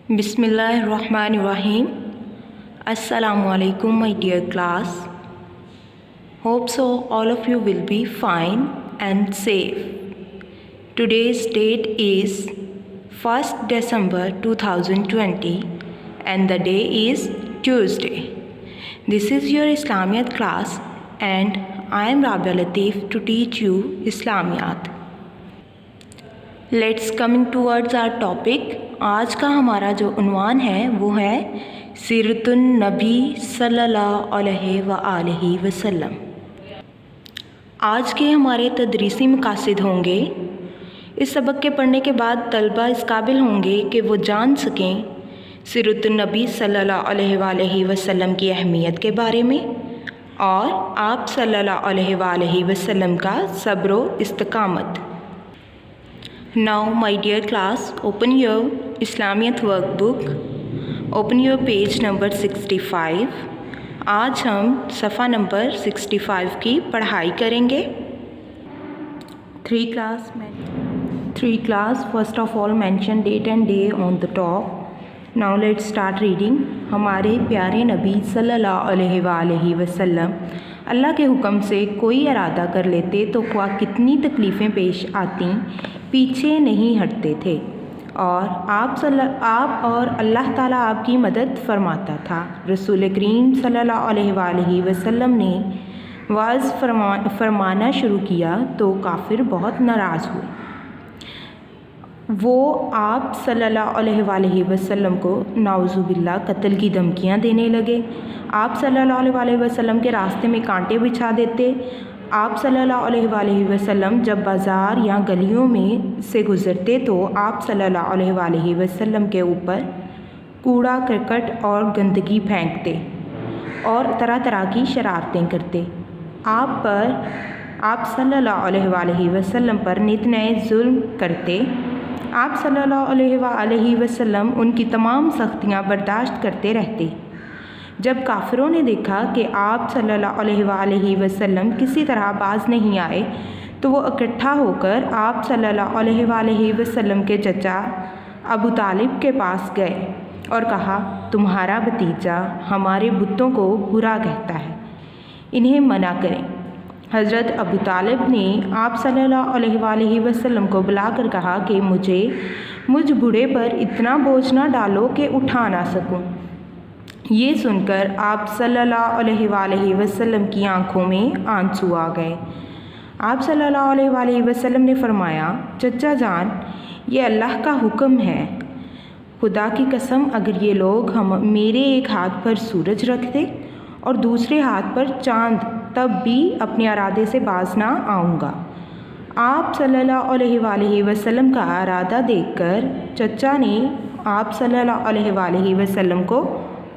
Bismillahirrahmanirrahim. Assalamu alaikum, my dear class. Hope so all of you will be fine and safe. Today's date is 1st December 2020 and the day is Tuesday. This is your Islamiyat class and I am Rabia Latif to teach you Islamiyat. Let's coming towards our topic. आज का हमारा जो उन्वान है वो है सीरतुन नबी सल्लल्लाहु अलैहि वसल्लम। आज के हमारे तदरीसी मकासद होंगे, इस सबक के पढ़ने के बाद तलबा इस काबिल होंगे कि वो जान सकें सीरतुन नबी सल्लल्लाहु अलैहि वसल्लम की अहमियत के बारे में और आप सल्लल्लाहु अलैहि वसल्लम का सब्र व इस्तकामत। Now my dear class, open your Islamiyat workbook, open your page number 65. आज हम सफ़ा नंबर 65 की पढ़ाई करेंगे। 3 class first of all mention date and day on the top. Now let's start reading. हमारे प्यारे नबी सल्लल्लाहु अलैहि वसल्लम अल्लाह के हुक्म से कोई इरादा कर लेते तो ख्वाह कितनी तकलीफ़ें पेश आती पीछे नहीं हटते थे और आप और अल्लाह ताला आपकी मदद फरमाता था। रसूल करीम सल्लल्लाहु अलैहि वसल्लम ने वाज़ फरमाना शुरू किया तो काफिर बहुत नाराज़ हुए। वो आप सल्लल्लाहु अलैहि वसल्लम को नाउज़ुबिल्लाह कत्ल की धमकियाँ देने लगे। आप सल्लल्लाहु अलैहि वसल्लम के रास्ते में कांटे बिछा देते। आप सल्लल्लाहु अलैहि वसल्लम जब बाज़ार या गलियों में से गुज़रते तो आप सल्लल्लाहु अलैहि वसल्लम के ऊपर कूड़ा करकट और गंदगी फेंकते और तरह तरह की शरारतें करते। आप सल्लल्लाहु अलैहि वसल्लम पर नित नए जुल्म करते। आप सल्लल्लाहु अलैहि वसल्लम उनकी तमाम सख्तियाँ बर्दाश्त करते रहते। जब काफिरों ने देखा कि आप सल्लल्लाहु अलैहि वसल्लम किसी तरह बाज नहीं आए तो वो इकट्ठा होकर आप सल्लल्लाहु अलैहि वसल्लम के चचा अबू तालिब के पास गए और कहा, तुम्हारा भतीजा हमारे बुतों को बुरा कहता है, इन्हें मना करें। हज़रत अबू तालिब ने आप सल्लल्लाहु अलैहि वसल्लम को बुलाकर कहा कि मुझ बूढ़े पर इतना बोझ ना डालो कि उठा ना सकूं। ये सुनकर आप सल्लल्लाहु अलैहि वसल्लम की आंखों में आंसू आ गए। आप सल्लल्लाहु अलैहि वसल्लम ने फरमाया, चचा जान, ये अल्लाह का हुक्म है। खुदा की कसम अगर ये लोग मेरे एक हाथ पर सूरज रख दे और दूसरे हाथ पर चाँद, तब भी अपने इरादे से बाज ना आऊँगा। आप सल्लल्लाहु अलैहि वसल्लम का इरादा देखकर चचा ने आप सल्लल्लाहु अलैहि वसल्लम को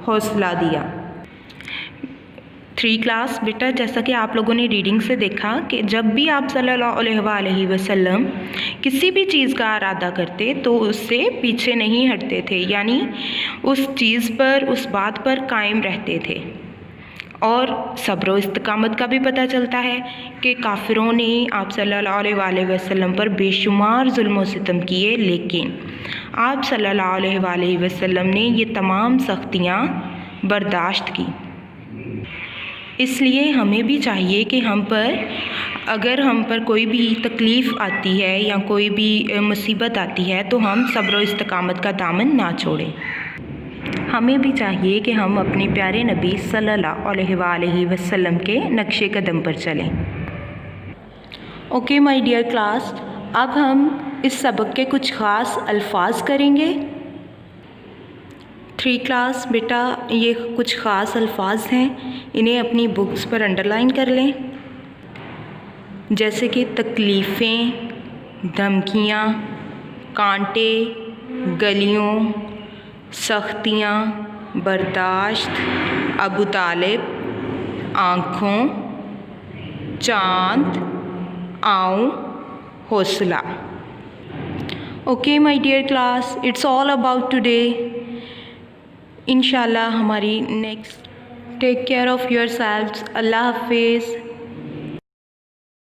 हौसला दिया। 3 क्लास बेटा, जैसा कि आप लोगों ने रीडिंग से देखा कि जब भी आप सल्लल्लाहु अलैहि वसल्लम किसी भी चीज़ का इरादा करते तो उससे पीछे नहीं हटते थे, यानी उस चीज़ पर, उस बात पर कायम रहते थे। और सब्र व इस्तकामत का भी पता चलता है कि काफिरों ने आप सल्लल्लाहु अलैहि वसल्लम पर बेशुमार जुल्म व सितम किए, लेकिन आप सल्लल्लाहु अलैहि वसल्लम ने ये तमाम सख्तियाँ बर्दाश्त की। इसलिए हमें भी चाहिए कि अगर हम पर कोई भी तकलीफ़ आती है या कोई भी मुसीबत आती है तो हम सब्र व इस्तकामत का दामन ना छोड़ें। हमें भी चाहिए कि हम अपने प्यारे नबी सल्लल्लाहु अलैहि वसल्लम के नक्शे कदम पर चलें। ओके माय डियर क्लास, अब हम इस सबक के कुछ ख़ास अल्फाज करेंगे। 3 क्लास बेटा, ये कुछ ख़ास अल्फाज हैं, इन्हें अपनी बुक्स पर अंडरलाइन कर लें। जैसे कि तकलीफ़ें, धमकियाँ, कांटे, गलियों, सख्तियाँ, बर्दाश्त, अबू तालिब, आँखों, चाँद, आऊँ, हौसला। Okay my dear class, it's all about today. इंशाल्लाह हमारी next. Take care of yourselves. अल्लाह हाफिज़।